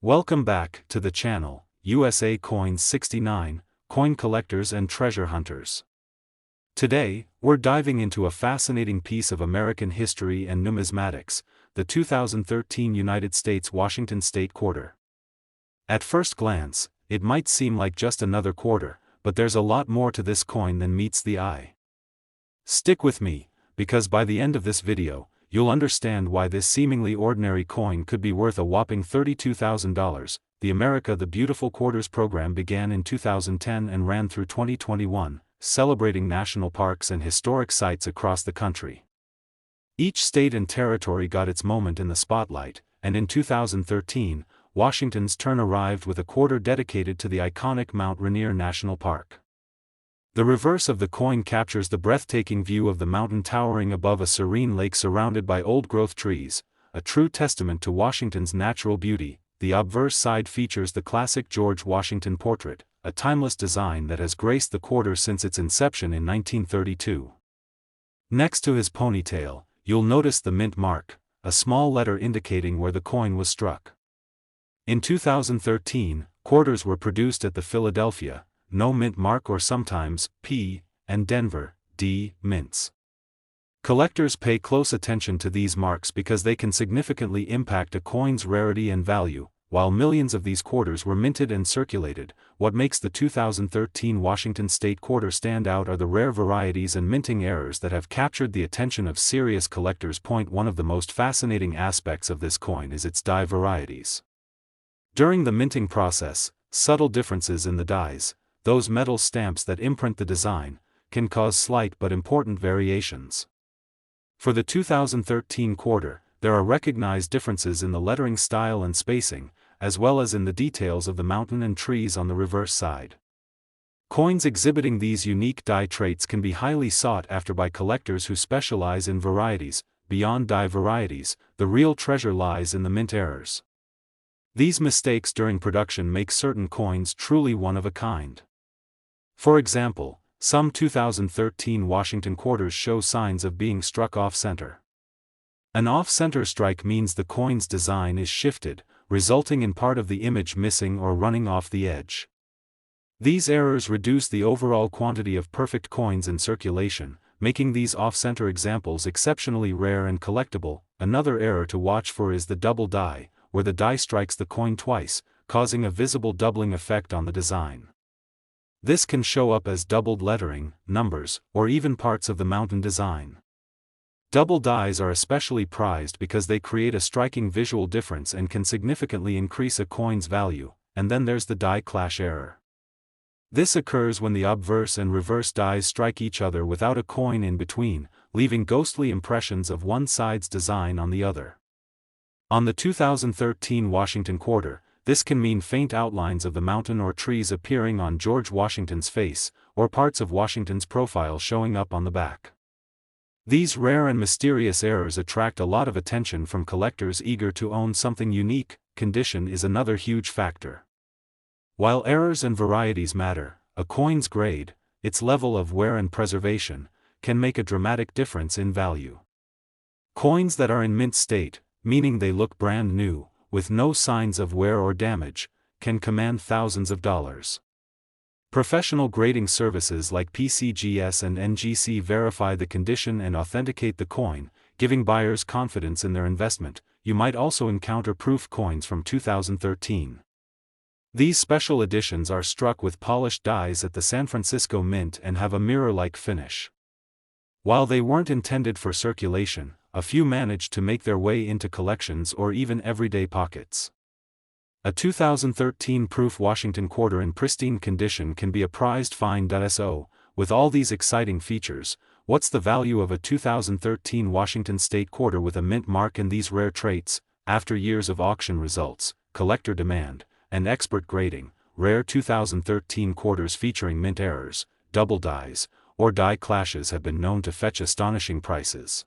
Welcome back to the channel, USA Coins 69, Coin Collectors and Treasure Hunters. Today, we're diving into a fascinating piece of American history and numismatics, the 2013 United States Washington State Quarter. At first glance, it might seem like just another quarter, but there's a lot more to this coin than meets the eye. Stick with me, because by the end of this video, you'll understand why this seemingly ordinary coin could be worth a whopping $32,000. The America the Beautiful Quarters program began in 2010 and ran through 2021, celebrating national parks and historic sites across the country. Each state and territory got its moment in the spotlight, and in 2013, Washington's turn arrived with a quarter dedicated to the iconic Mount Rainier National Park. The reverse of the coin captures the breathtaking view of the mountain towering above a serene lake surrounded by old-growth trees, a true testament to Washington's natural beauty. The obverse side features the classic George Washington portrait, a timeless design that has graced the quarter since its inception in 1932. Next to his ponytail, you'll notice the mint mark, a small letter indicating where the coin was struck. In 2013, quarters were produced at the Philadelphia, No Mint mark, or sometimes P, and Denver, D, mints. Collectors pay close attention to these marks because they can significantly impact a coin's rarity and value. While millions of these quarters were minted and circulated, what makes the 2013 Washington State Quarter stand out are the rare varieties and minting errors that have captured the attention of serious collectors. One of the most fascinating aspects of this coin is its die varieties. During the minting process, subtle differences in the dies, those metal stamps that imprint the design, can cause slight but important variations. For the 2013 quarter, there are recognized differences in the lettering style and spacing, as well as in the details of the mountain and trees on the reverse side. Coins exhibiting these unique die traits can be highly sought after by collectors who specialize in varieties. Beyond die varieties, the real treasure lies in the mint errors. These mistakes during production make certain coins truly one of a kind. For example, some 2013 Washington quarters show signs of being struck off-center. An off-center strike means the coin's design is shifted, resulting in part of the image missing or running off the edge. These errors reduce the overall quantity of perfect coins in circulation, making these off-center examples exceptionally rare and collectible. Another error to watch for is the double die, where the die strikes the coin twice, causing a visible doubling effect on the design. This can show up as doubled lettering, numbers, or even parts of the mountain design. Double dies are especially prized because they create a striking visual difference and can significantly increase a coin's value. And then there's the die clash error. This occurs when the obverse and reverse dies strike each other without a coin in between, leaving ghostly impressions of one side's design on the other. On the 2013 Washington quarter, this can mean faint outlines of the mountain or trees appearing on George Washington's face, or parts of Washington's profile showing up on the back. These rare and mysterious errors attract a lot of attention from collectors eager to own something unique. Condition is another huge factor. While errors and varieties matter, a coin's grade, its level of wear and preservation, can make a dramatic difference in value. Coins that are in mint state, meaning they look brand new, with no signs of wear or damage, can command thousands of dollars. Professional grading services like PCGS and NGC verify the condition and authenticate the coin, giving buyers confidence in their investment. You might also encounter proof coins from 2013. These special editions are struck with polished dies at the San Francisco Mint and have a mirror-like finish. While they weren't intended for circulation, a few managed to make their way into collections or even everyday pockets. A 2013 proof Washington quarter in pristine condition can be a prized find. So, with all these exciting features, what's the value of a 2013 Washington State quarter with a mint mark and these rare traits? After years of auction results, collector demand, and expert grading, rare 2013 quarters featuring mint errors, double dies, or die clashes have been known to fetch astonishing prices.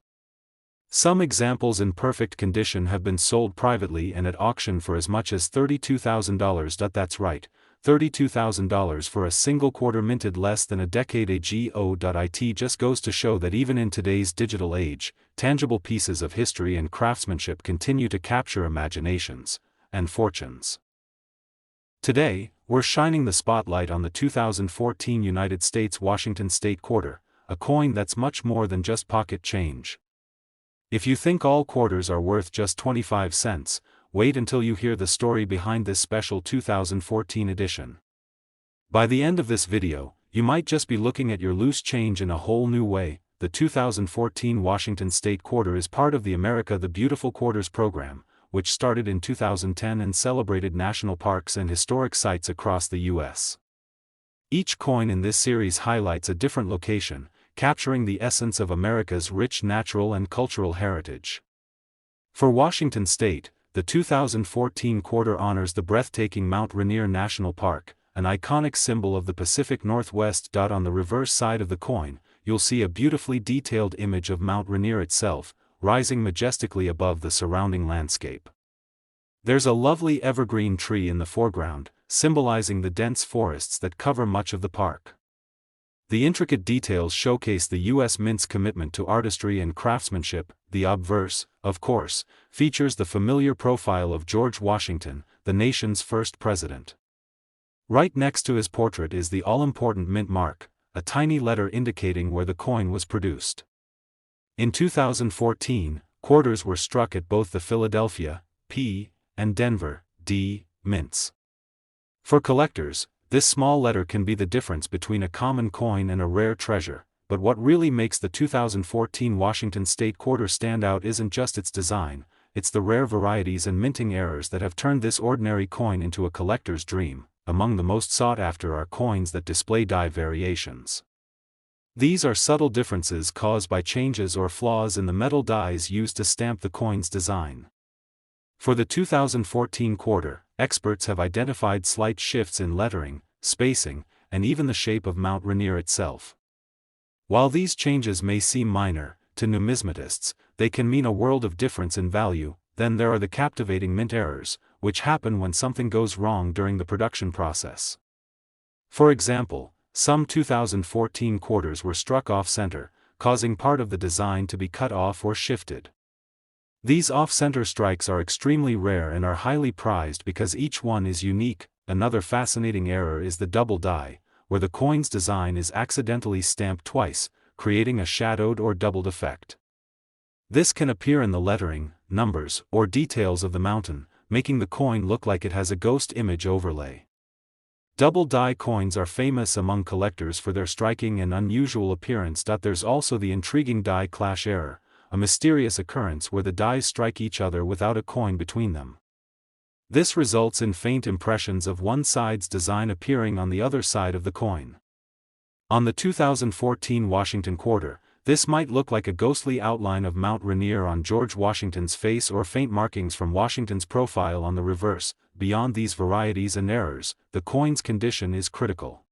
Some examples in perfect condition have been sold privately and at auction for as much as $32,000. That's right, $32,000 for a single quarter minted less than a decade ago. It just goes to show that even in today's digital age, tangible pieces of history and craftsmanship continue to capture imaginations and fortunes. Today, we're shining the spotlight on the 2014 United States Washington State Quarter, a coin that's much more than just pocket change. If you think all quarters are worth just 25 cents, wait until you hear the story behind this special 2014 edition. By the end of this video, you might just be looking at your loose change in a whole new way. The 2014 Washington State Quarter is part of the America the Beautiful Quarters program, which started in 2010 and celebrated national parks and historic sites across the U.S. Each coin in this series highlights a different location, capturing the essence of America's rich natural and cultural heritage. For Washington State, the 2014 quarter honors the breathtaking Mount Rainier National Park, an iconic symbol of the Pacific Northwest. On the reverse side of the coin, you'll see a beautifully detailed image of Mount Rainier itself, rising majestically above the surrounding landscape. There's a lovely evergreen tree in the foreground, symbolizing the dense forests that cover much of the park. The intricate details showcase the U.S. Mint's commitment to artistry and craftsmanship. The obverse, of course, features the familiar profile of George Washington, the nation's first president. Right next to his portrait is the all-important mint mark, a tiny letter indicating where the coin was produced. In 2014, quarters were struck at both the Philadelphia, P, and Denver, D, mints. For collectors, this small letter can be the difference between a common coin and a rare treasure, but what really makes the 2014 Washington State Quarter stand out isn't just its design, it's the rare varieties and minting errors that have turned this ordinary coin into a collector's dream. Among the most sought after are coins that display die variations. These are subtle differences caused by changes or flaws in the metal dies used to stamp the coin's design. For the 2014 quarter, experts have identified slight shifts in lettering, spacing, and even the shape of Mount Rainier itself. While these changes may seem minor, to numismatists, they can mean a world of difference in value. Then there are the captivating mint errors, which happen when something goes wrong during the production process. For example, some 2014 quarters were struck off-center, causing part of the design to be cut off or shifted. These off-center strikes are extremely rare and are highly prized because each one is unique. Another fascinating error is the double die, where the coin's design is accidentally stamped twice, creating a shadowed or doubled effect. This can appear in the lettering, numbers, or details of the mountain, making the coin look like it has a ghost image overlay. Double die coins are famous among collectors for their striking and unusual appearance. There's also the intriguing die clash error, a mysterious occurrence where the dies strike each other without a coin between them. This results in faint impressions of one side's design appearing on the other side of the coin. On the 2014 Washington quarter, this might look like a ghostly outline of Mount Rainier on George Washington's face or faint markings from Washington's profile on the reverse. Beyond these varieties and errors, the coin's condition is critical.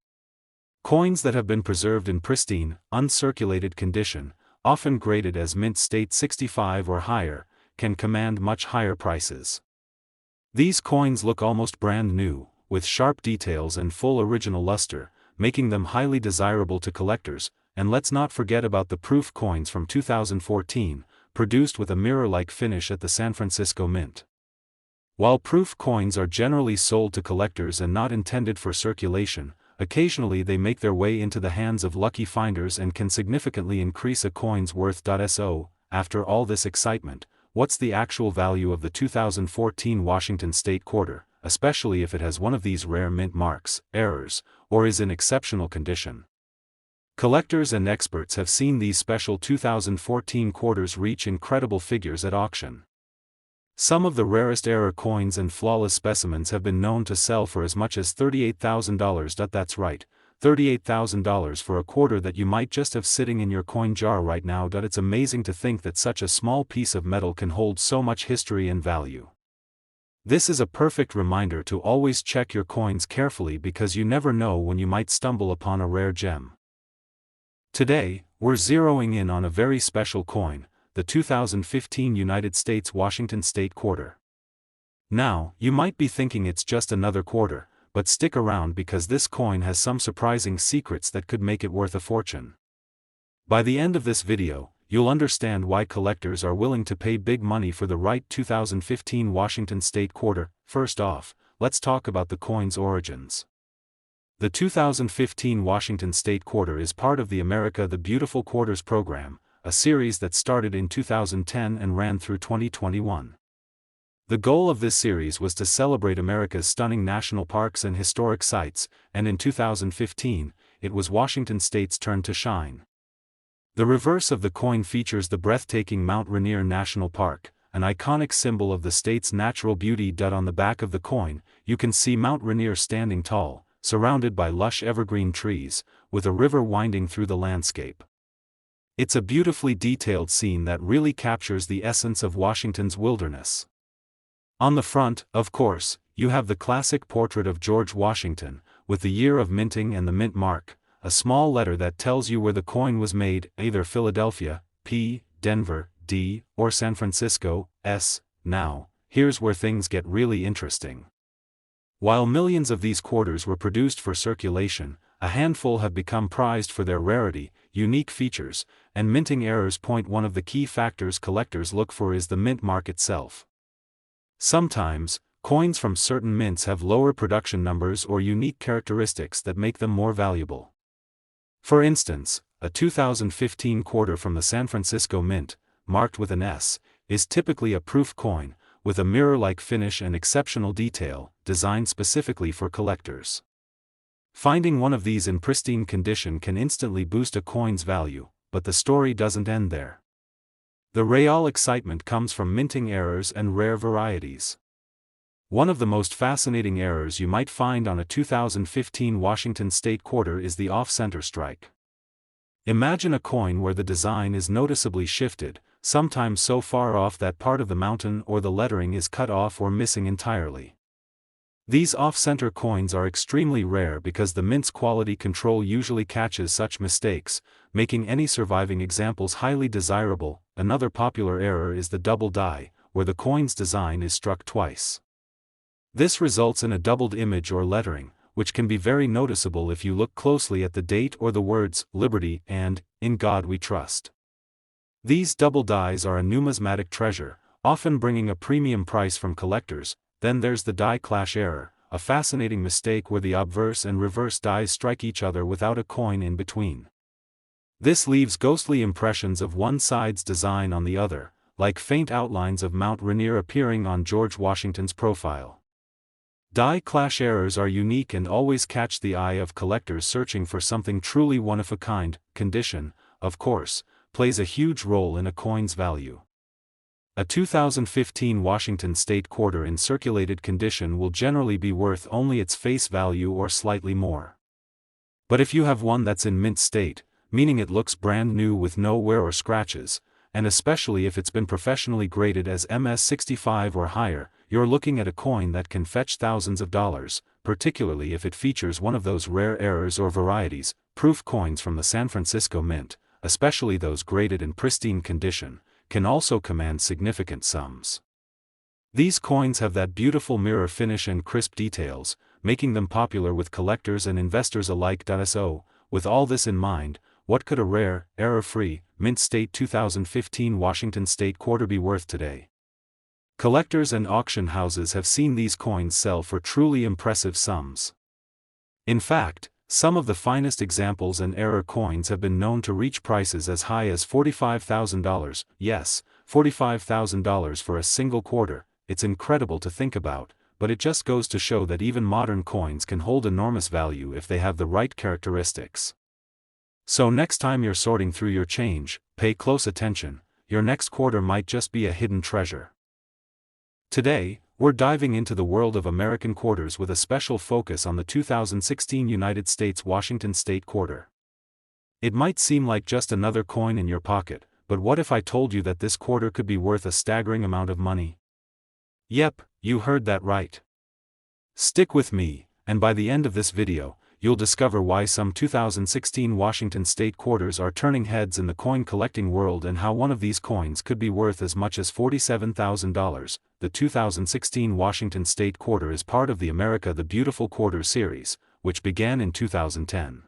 Coins that have been preserved in pristine, uncirculated condition, often graded as mint state 65 or higher, can command much higher prices. These coins look almost brand new, with sharp details and full original luster, making them highly desirable to collectors. And let's not forget about the proof coins from 2014, produced with a mirror-like finish at the San Francisco Mint. While proof coins are generally sold to collectors and not intended for circulation, occasionally they make their way into the hands of lucky finders and can significantly increase a coin's worth. So, after all this excitement, what's the actual value of the 2014 Washington State Quarter, especially if it has one of these rare mint marks, errors, or is in exceptional condition? Collectors and experts have seen these special 2014 quarters reach incredible figures at auction. Some of the rarest error coins and flawless specimens have been known to sell for as much as $38,000. That's right, $38,000 for a quarter that you might just have sitting in your coin jar right now. It's amazing to think that such a small piece of metal can hold so much history and value. This is a perfect reminder to always check your coins carefully because you never know when you might stumble upon a rare gem. Today, we're zeroing in on a very special coin, the 2015 United States Washington State Quarter. Now, you might be thinking it's just another quarter, but stick around because this coin has some surprising secrets that could make it worth a fortune. By the end of this video, you'll understand why collectors are willing to pay big money for the right 2015 Washington State Quarter. First off, let's talk about the coin's origins. The 2015 Washington State Quarter is part of the America the Beautiful Quarters program, a series that started in 2010 and ran through 2021. The goal of this series was to celebrate America's stunning national parks and historic sites, and in 2015, it was Washington State's turn to shine. The reverse of the coin features the breathtaking Mount Rainier National Park, an iconic symbol of the state's natural beauty. On the back of the coin, you can see Mount Rainier standing tall, surrounded by lush evergreen trees, with a river winding through the landscape. It's a beautifully detailed scene that really captures the essence of Washington's wilderness. On the front, of course, you have the classic portrait of George Washington, with the year of minting and the mint mark, a small letter that tells you where the coin was made, either Philadelphia, P, Denver, D, or San Francisco, S. Now, here's where things get really interesting. While millions of these quarters were produced for circulation, a handful have become prized for their rarity, unique features, and minting errors. One of the key factors collectors look for is the mint mark itself. Sometimes, coins from certain mints have lower production numbers or unique characteristics that make them more valuable. For instance, a 2015 quarter from the San Francisco Mint, marked with an S, is typically a proof coin, with a mirror-like finish and exceptional detail, designed specifically for collectors. Finding one of these in pristine condition can instantly boost a coin's value, but the story doesn't end there. The real excitement comes from minting errors and rare varieties. One of the most fascinating errors you might find on a 2015 Washington State Quarter is the off-center strike. Imagine a coin where the design is noticeably shifted, sometimes so far off that part of the mountain or the lettering is cut off or missing entirely. These off-center coins are extremely rare because the mint's quality control usually catches such mistakes, making any surviving examples highly desirable. Another popular error is the double die, where the coin's design is struck twice. This results in a doubled image or lettering, which can be very noticeable if you look closely at the date or the words "Liberty" and "In God We Trust." These double dies are a numismatic treasure, often bringing a premium price from collectors. Then there's the die clash error, a fascinating mistake where the obverse and reverse dies strike each other without a coin in between. This leaves ghostly impressions of one side's design on the other, like faint outlines of Mount Rainier appearing on George Washington's profile. Die clash errors are unique and always catch the eye of collectors searching for something truly one-of-a-kind. Condition, of course, plays a huge role in a coin's value. A 2015 Washington State Quarter in circulated condition will generally be worth only its face value or slightly more. But if you have one that's in mint state, meaning it looks brand new with no wear or scratches, and especially if it's been professionally graded as MS-65 or higher, you're looking at a coin that can fetch thousands of dollars, particularly if it features one of those rare errors or varieties. Proof coins from the San Francisco Mint, especially those graded in pristine condition, can also command significant sums. These coins have that beautiful mirror finish and crisp details, making them popular with collectors and investors alike. So, with all this in mind, what could a rare, error-free, mint state 2015 Washington State Quarter be worth today? Collectors and auction houses have seen these coins sell for truly impressive sums. In fact, some of the finest examples and error coins have been known to reach prices as high as $45,000. Yes, $45,000 for a single quarter. It's incredible to think about, but it just goes to show that even modern coins can hold enormous value if they have the right characteristics. So next time you're sorting through your change, pay close attention. Your next quarter might just be a hidden treasure. Today, we're diving into the world of American quarters with a special focus on the 2016 United States Washington State Quarter. It might seem like just another coin in your pocket, but what if I told you that this quarter could be worth a staggering amount of money? Yep, you heard that right. Stick with me, and by the end of this video, you'll discover why some 2016 Washington State Quarters are turning heads in the coin collecting world and how one of these coins could be worth as much as $47,000. The 2016 Washington State Quarter is part of the America the Beautiful Quarters series, which began in 2010.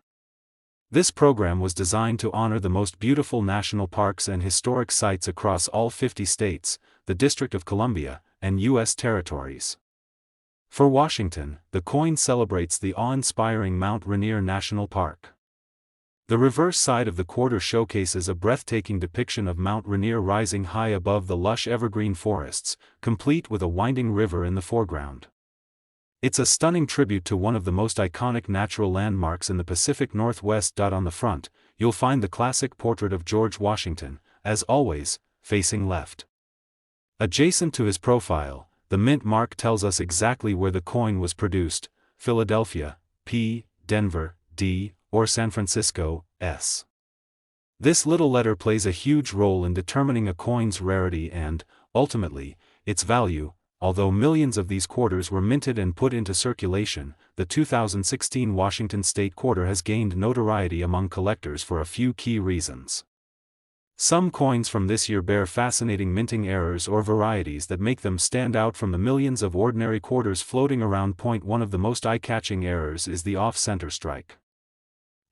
This program was designed to honor the most beautiful national parks and historic sites across all 50 states, the District of Columbia, and U.S. territories. For Washington, the coin celebrates the awe-inspiring Mount Rainier National Park. The reverse side of the quarter showcases a breathtaking depiction of Mount Rainier rising high above the lush evergreen forests, complete with a winding river in the foreground. It's a stunning tribute to one of the most iconic natural landmarks in the Pacific Northwest. On the front, you'll find the classic portrait of George Washington, as always, facing left. Adjacent to his profile, the mint mark tells us exactly where the coin was produced: Philadelphia, P, Denver, D, or San Francisco, S. This little letter plays a huge role in determining a coin's rarity and, ultimately, its value. Although millions of these quarters were minted and put into circulation, the 2016 Washington State Quarter has gained notoriety among collectors for a few key reasons. Some coins from this year bear fascinating minting errors or varieties that make them stand out from the millions of ordinary quarters floating around. One of the most eye-catching errors is the off-center strike.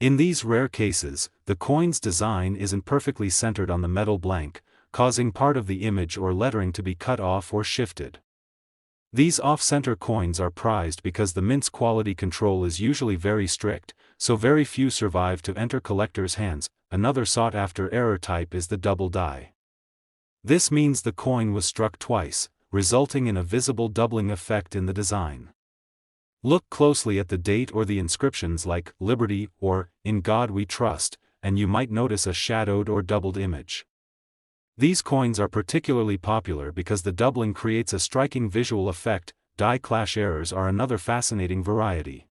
In these rare cases, the coin's design isn't perfectly centered on the metal blank, causing part of the image or lettering to be cut off or shifted. These off-center coins are prized because the mint's quality control is usually very strict, so very few survive to enter collectors' hands. Another sought-after error type is the double die. This means the coin was struck twice, resulting in a visible doubling effect in the design. Look closely at the date or the inscriptions like "Liberty" or "In God We Trust," and you might notice a shadowed or doubled image. These coins are particularly popular because the doubling creates a striking visual effect. Die clash errors are another fascinating variety.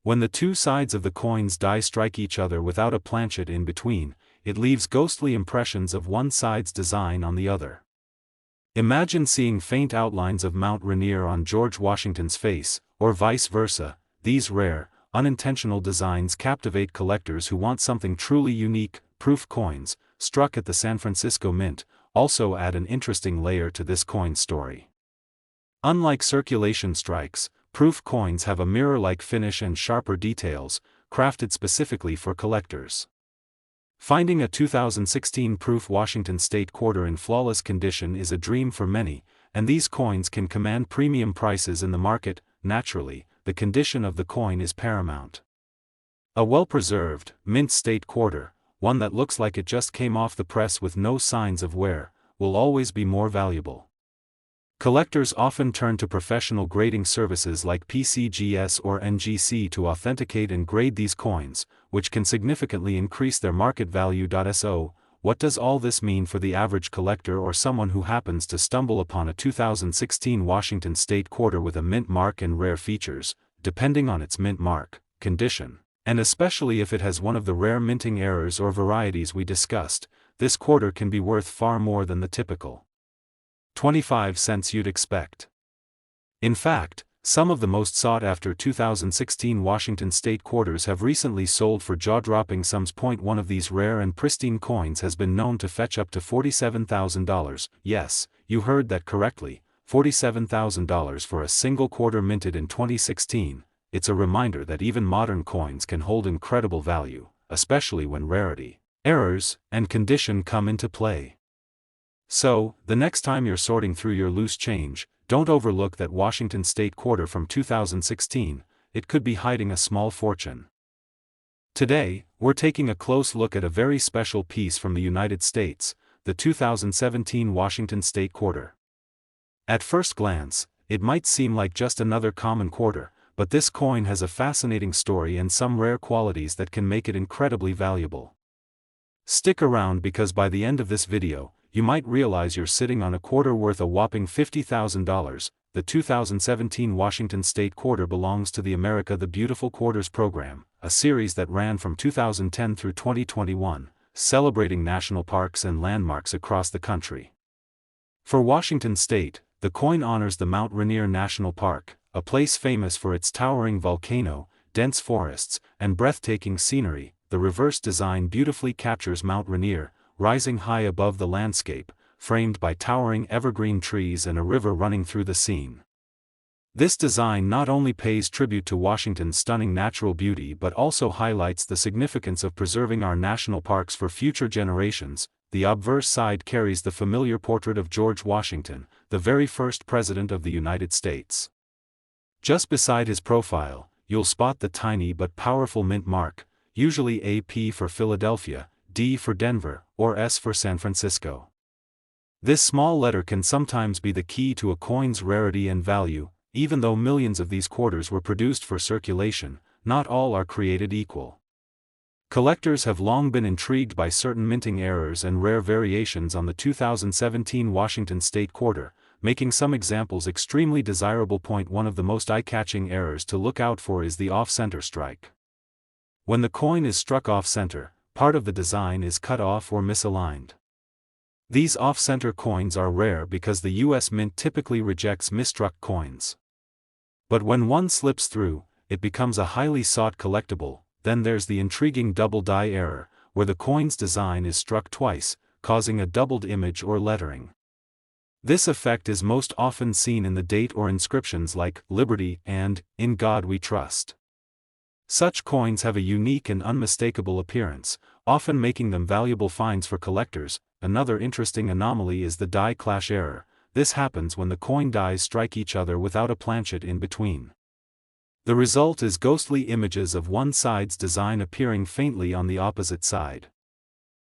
When the two sides of the coin's die strike each other without a planchet in between, it leaves ghostly impressions of one side's design on the other. Imagine seeing faint outlines of Mount Rainier on George Washington's face, or vice versa. These rare, unintentional designs captivate collectors who want something truly unique. Proof coins, struck at the San Francisco Mint, also add an interesting layer to this coin's story. Unlike circulation strikes, proof coins have a mirror-like finish and sharper details, crafted specifically for collectors. Finding a 2016 proof Washington State Quarter in flawless condition is a dream for many, and these coins can command premium prices in the market. Naturally, the condition of the coin is paramount. A well-preserved, mint state quarter, one that looks like it just came off the press with no signs of wear, will always be more valuable. Collectors often turn to professional grading services like PCGS or NGC to authenticate and grade these coins, which can significantly increase their market value. So, what does all this mean for the average collector or someone who happens to stumble upon a 2016 Washington State Quarter with a mint mark and rare features? Depending on its mint mark, condition, and especially if it has one of the rare minting errors or varieties we discussed, this quarter can be worth far more than the typical 25 cents you'd expect. In fact, some of the most sought-after 2016 Washington State Quarters have recently sold for jaw-dropping sums. One of these rare and pristine coins has been known to fetch up to $47,000. Yes, you heard that correctly, $47,000 for a single quarter minted in 2016. It's a reminder that even modern coins can hold incredible value, especially when rarity, errors, and condition come into play. So, the next time you're sorting through your loose change, don't overlook that Washington State Quarter from 2016, it could be hiding a small fortune. Today, we're taking a close look at a very special piece from the United States, the 2017 Washington State Quarter. At first glance, it might seem like just another common quarter, but this coin has a fascinating story and some rare qualities that can make it incredibly valuable. Stick around because by the end of this video, you might realize you're sitting on a quarter worth a whopping $50,000. The 2017 Washington State Quarter belongs to the America the Beautiful Quarters program, a series that ran from 2010 through 2021, celebrating national parks and landmarks across the country. For Washington State, the coin honors the Mount Rainier National Park, a place famous for its towering volcano, dense forests, and breathtaking scenery. The reverse design beautifully captures Mount Rainier, rising high above the landscape, framed by towering evergreen trees and a river running through the scene. This design not only pays tribute to Washington's stunning natural beauty but also highlights the significance of preserving our national parks for future generations. The obverse side carries the familiar portrait of George Washington, the very first President of the United States. Just beside his profile, you'll spot the tiny but powerful mint mark, usually AP for Philadelphia, D for Denver, or S for San Francisco. This small letter can sometimes be the key to a coin's rarity and value. Even though millions of these quarters were produced for circulation, not all are created equal. Collectors have long been intrigued by certain minting errors and rare variations on the 2017 Washington State quarter, making some examples extremely desirable. One of the most eye-catching errors to look out for is the off-center strike. When the coin is struck off-center, part of the design is cut off or misaligned. These off-center coins are rare because the U.S. Mint typically rejects misstruck coins. But when one slips through, it becomes a highly sought collectible. Then there's the intriguing double die error, where the coin's design is struck twice, causing a doubled image or lettering. This effect is most often seen in the date or inscriptions like "Liberty" and "In God We Trust." Such coins have a unique and unmistakable appearance, often making them valuable finds for collectors. Another interesting anomaly is the die clash error. This happens when the coin dies strike each other without a planchet in between. The result is ghostly images of one side's design appearing faintly on the opposite side.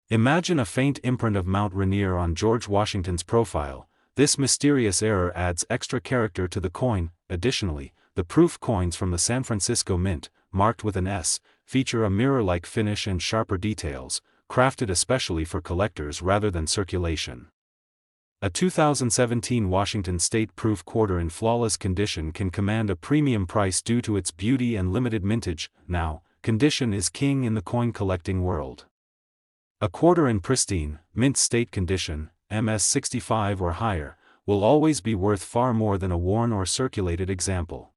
Imagine a faint imprint of Mount Rainier on George Washington's profile. This mysterious error adds extra character to the coin. Additionally, the proof coins from the San Francisco Mint, marked with an S, feature a mirror-like finish and sharper details, crafted especially for collectors rather than circulation. A 2017 Washington State proof quarter in flawless condition can command a premium price due to its beauty and limited mintage. Now, condition is king in the coin collecting world. A quarter in pristine, mint state condition, MS65 or higher, will always be worth far more than a worn or circulated example.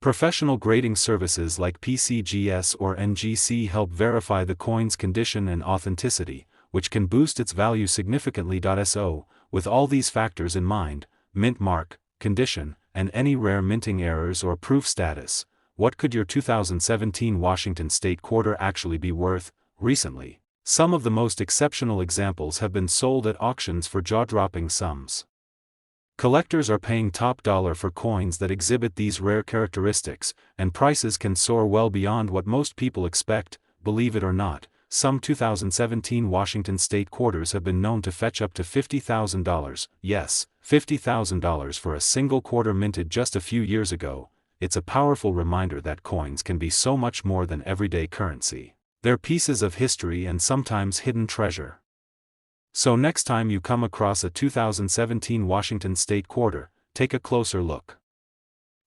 Professional grading services like PCGS or NGC help verify the coin's condition and authenticity, which can boost its value significantly. So, with all these factors in mind, mint mark, condition, and any rare minting errors or proof status, what could your 2017 Washington State quarter actually be worth? Recently, some of the most exceptional examples have been sold at auctions for jaw-dropping sums. Collectors are paying top dollar for coins that exhibit these rare characteristics, and prices can soar well beyond what most people expect. Believe it or not, some 2017 Washington State quarters have been known to fetch up to $50,000. Yes, $50,000 for a single quarter minted just a few years ago. It's a powerful reminder that coins can be so much more than everyday currency. They're pieces of history and sometimes hidden treasure. So next time you come across a 2017 Washington State quarter, take a closer look.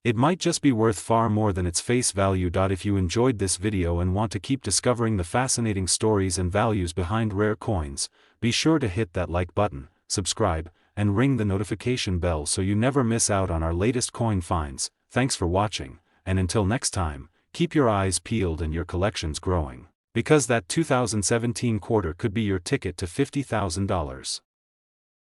It might just be worth far more than its face value. If you enjoyed this video and want to keep discovering the fascinating stories and values behind rare coins, be sure to hit that like button, subscribe, and ring the notification bell so you never miss out on our latest coin finds. Thanks for watching, and until next time, keep your eyes peeled and your collections growing, because that 2017 quarter could be your ticket to $50,000.